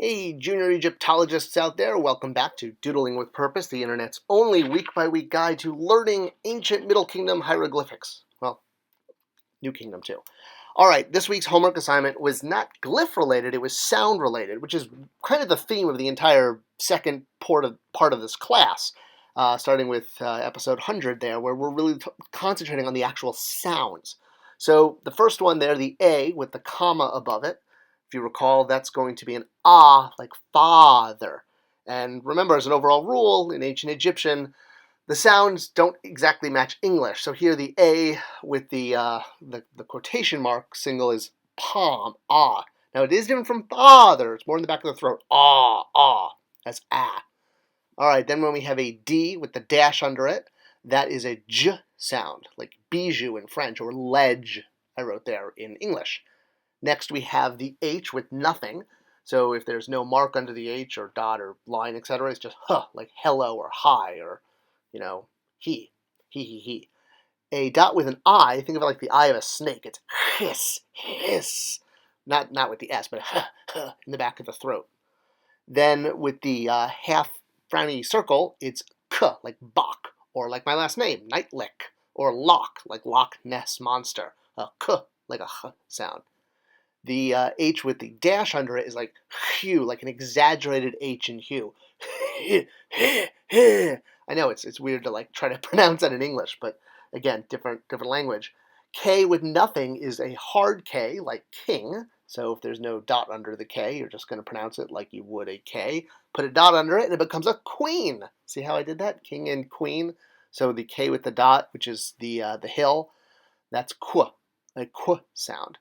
Hey, junior Egyptologists out there, welcome back to Doodling with Purpose, the internet's only week-by-week guide to learning ancient Middle Kingdom hieroglyphics. Well, New Kingdom too. All right, this week's homework assignment was not glyph-related, it was sound-related, which is kind of the theme of the entire second part of this class, starting with episode 100 there, where we're really concentrating on the actual sounds. So the first one there, the A with the comma above it, if you recall, that's going to be an ah, like father. And remember, as an overall rule, in ancient Egyptian, the sounds don't exactly match English. So here the A with the quotation mark single is palm, ah. Now it is different from father. It's more in the back of the throat. Ah, ah. That's ah. All right, then when we have a D with the dash under it, that is a J sound, like bijou in French, or ledge, I wrote there in English. Next, we have the H with nothing. So if there's no mark under the H or dot or line, etc., it's just huh, like hello or hi or, he. A dot with an I, think of it like the eye of a snake. It's hiss, hiss. Not with the S, but huh, huh, in the back of the throat. Then with the half frowny circle, it's k, like Bach, or like my last name, Nightlick, or Loch, like Loch Ness Monster. K, like a h sound. The H with the dash under it is like hue, like an exaggerated H in hue. I know it's weird to like try to pronounce that in English, but again, different language. K with nothing is a hard K, like king. So if there's no dot under the K, you're just going to pronounce it like you would a K. Put a dot under it, and it becomes a queen. See how I did that? King and queen. So the K with the dot, which is the hill, that's qu, a qu sound.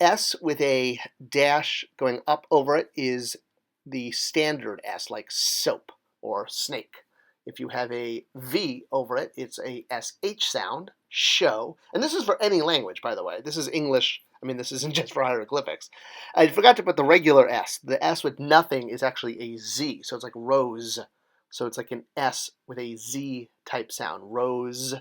S with a dash going up over it is the standard S, like soap or snake. If you have a V over it, it's a SH sound, show. And this is for any language, by the way. This is English. I mean, this isn't just for hieroglyphics. I forgot to put the regular S. The S with nothing is actually a Z, so it's like rose. So it's like an S with a Z type sound, rose.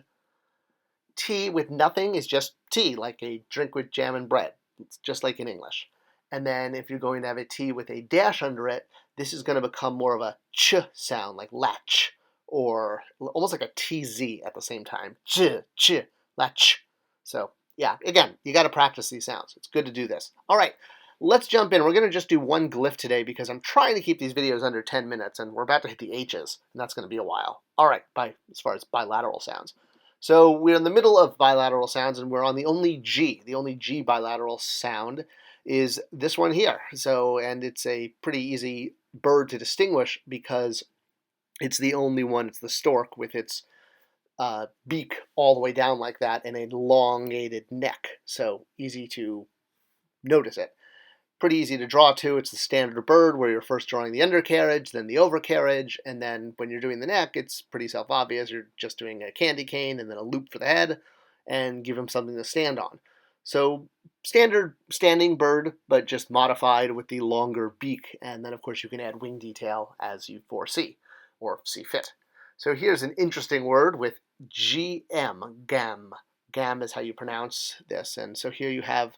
T with nothing is just tea, like a drink with jam and bread. It's just like in English. And then if you're going to have a T with a dash under it, this is going to become more of a ch sound, like latch, or almost like a TZ at the same time. Ch, latch. So yeah, again, you got to practice these sounds. It's good to do this. All right, let's jump in. We're going to just do one glyph today because I'm trying to keep these videos under 10 minutes, and we're about to hit the H's, and that's going to be a while. All right, as far as bilateral sounds. So we're in the middle of bilateral sounds, and we're on the only G. The only G bilateral sound is this one here. So, and it's a pretty easy bird to distinguish because it's the only one. It's the stork with its beak all the way down like that and an elongated neck. So easy to notice it. Pretty easy to draw too. It's the standard bird where you're first drawing the undercarriage, then the overcarriage, and then when you're doing the neck, it's pretty self-obvious. You're just doing a candy cane and then a loop for the head and give him something to stand on. So standard standing bird, but just modified with the longer beak, and then of course you can add wing detail as you foresee or see fit. So here's an interesting word with GM, gam. Gam is how you pronounce this, and so here you have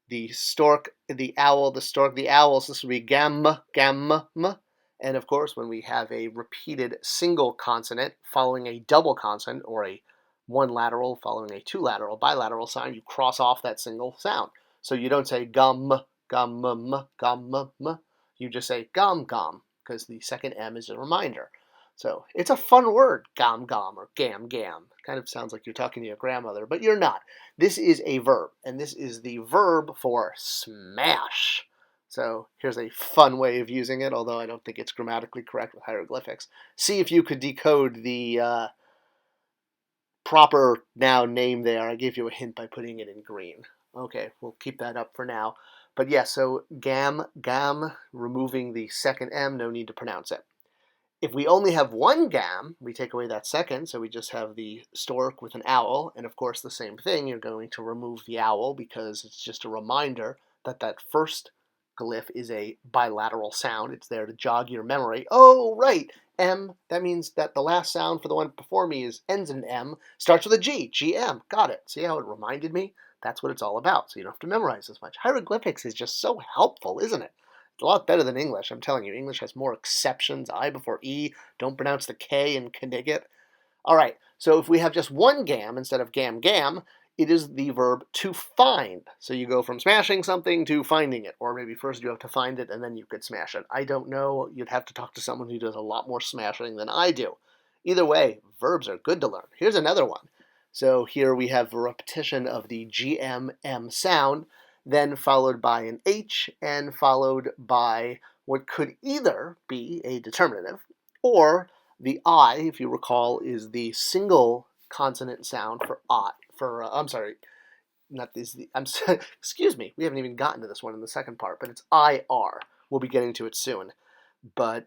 the stork, the owl, the stork, the owl. So this would be gam, gam, m. And of course, when we have a repeated single consonant following a double consonant, or a one lateral following a two lateral, bilateral sign, you cross off that single sound. So you don't say gum, gum, gum, m. You just say gum, gum, because the second M is a reminder. So it's a fun word, gam, gam, or gam, gam. Kind of sounds like you're talking to your grandmother, but you're not. This is a verb, and this is the verb for smash. So here's a fun way of using it, although I don't think it's grammatically correct with hieroglyphics. See if you could decode the proper noun name there. I gave you a hint by putting it in green. Okay, we'll keep that up for now. But yeah, so gam, gam, removing the second M, no need to pronounce it. If we only have one gam, we take away that second, so we just have the stork with an owl, and of course the same thing, you're going to remove the owl because it's just a reminder that that first glyph is a bilateral sound. It's there to jog your memory. Oh, right, M, that means that the last sound for the one before me ends in M, starts with a G, GM, got it. See how it reminded me? That's what it's all about, so you don't have to memorize as much. Hieroglyphics is just so helpful, isn't it? a lot better than English. I'm telling you, English has more exceptions. I before E. Don't pronounce the K in Knigget. All right, so if we have just one gam instead of gam gam, it is the verb to find. So you go from smashing something to finding it. Or maybe first you have to find it and then you could smash it. I don't know. You'd have to talk to someone who does a lot more smashing than I do. Either way, verbs are good to learn. Here's another one. So here we have a repetition of the GMM sound, then followed by an H and followed by what could either be a determinative or the I, if you recall, is the single consonant sound for I. I'm sorry, not this. I'm sorry, excuse me. We haven't even gotten to this one in the second part, but it's IR. We'll be getting to it soon. But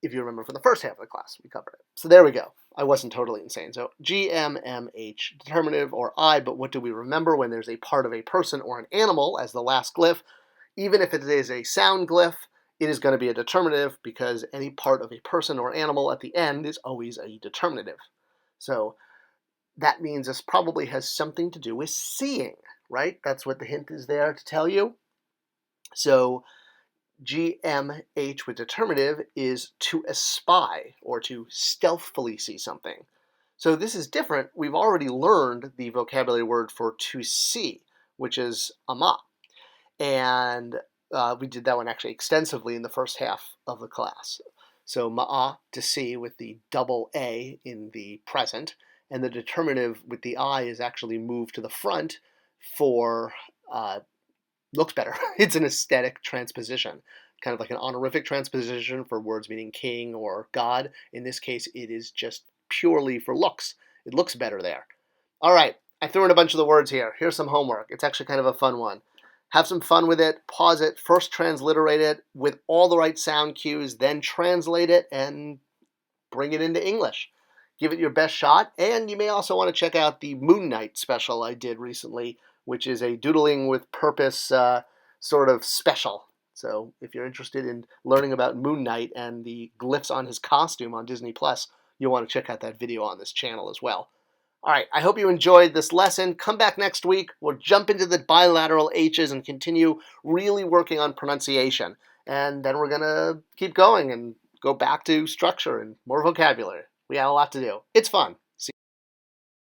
if you remember from the first half of the class, we covered it. So there we go. I wasn't totally insane. So GMMH, determinative or I, but what do we remember when there's a part of a person or an animal as the last glyph? Even if it is a sound glyph, it is going to be a determinative because any part of a person or animal at the end is always a determinative. So that means this probably has something to do with seeing, right? That's what the hint is there to tell you. So GMH with determinative is to espy or to stealthily see something. So this is different. We've already learned the vocabulary word for to see, which is ama. And we did that one actually extensively in the first half of the class. So ma'a, to see, with the double A in the present, and the determinative with the I is actually moved to the front for looks better. It's an aesthetic transposition, kind of like an honorific transposition for words meaning king or god. In this case, it is just purely for looks. It looks better there. All right, I threw in a bunch of the words here. Here's some homework. It's actually kind of a fun one. Have some fun with it, pause it, first transliterate it with all the right sound cues, then translate it and bring it into English. Give it your best shot, and you may also want to check out the Moon Knight special I did recently, which is a doodling with purpose sort of special. So if you're interested in learning about Moon Knight and the glyphs on his costume on Disney+, you'll want to check out that video on this channel as well. All right, I hope you enjoyed this lesson. Come back next week. We'll jump into the bilateral H's and continue really working on pronunciation. And then we're going to keep going and go back to structure and more vocabulary. We got a lot to do. It's fun.